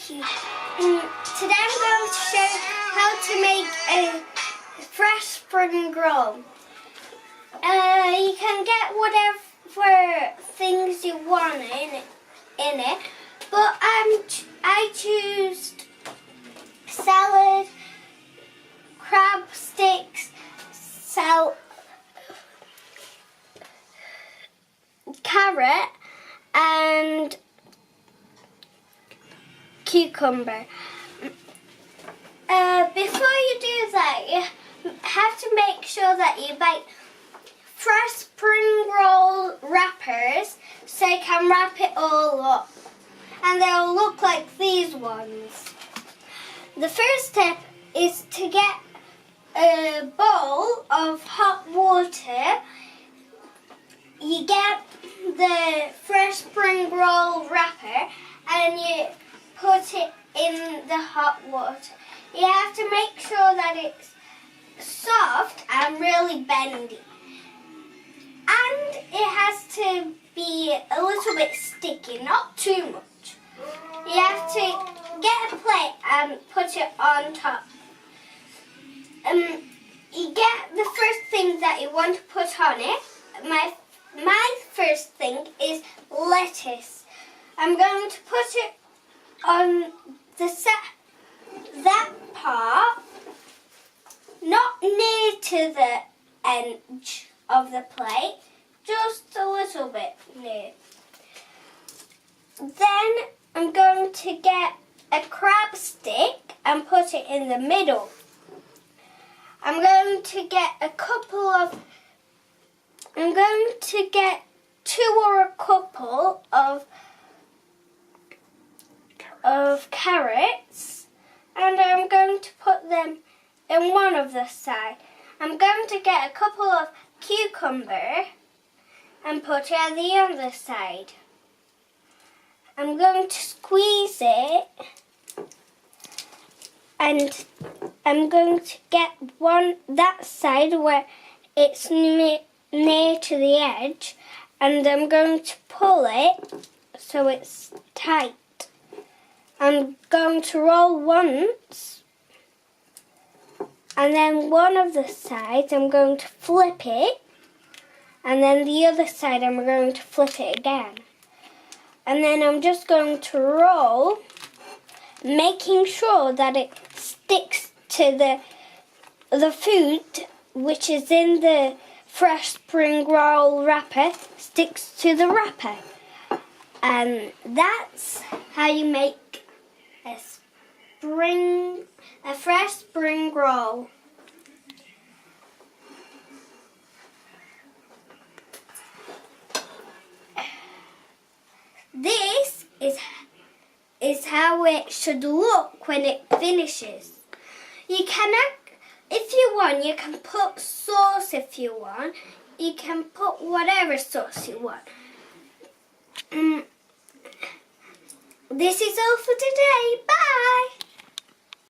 Nikki. Today I'm going to show how to make a fresh spring roll. You can get whatever things you want in it, but I choose salad, crab sticks, carrot and cucumber. Before you do that, you have to make sure that you buy fresh spring roll wrappers so you can wrap it all up. And they'll look like these ones. The first step is to get a bowl of hot water. You get the fresh spring roll wrapper and you put it in the hot water. You have to make sure that it's soft and really bendy. And it has to be a little bit sticky, not too much. You have to get a plate and put it on top. You get the first thing that you want to put on it. My first thing is lettuce. I'm going to put it on that part, not near to the edge of the plate, just a little bit near. Then I'm going to get a crab stick and put it in the middle. I'm going to get two or a couple of carrots, and I'm going to put them in one of the side. I'm going to get a couple of cucumber and put it on the other side. I'm going to squeeze it, and I'm going to get that side where it's near to the edge, and I'm going to pull it so it's tight. I'm going to roll once, and then one of the sides I'm going to flip it, and then the other side I'm going to flip it again. And then I'm just going to roll, making sure that it sticks to the food which is in the fresh spring roll wrapper, sticks to the wrapper. And that's how you make a fresh spring roll. This is how it should look when it finishes. You can, if you want, you can put sauce if you want. You can put whatever sauce you want. This is all for today. Bye!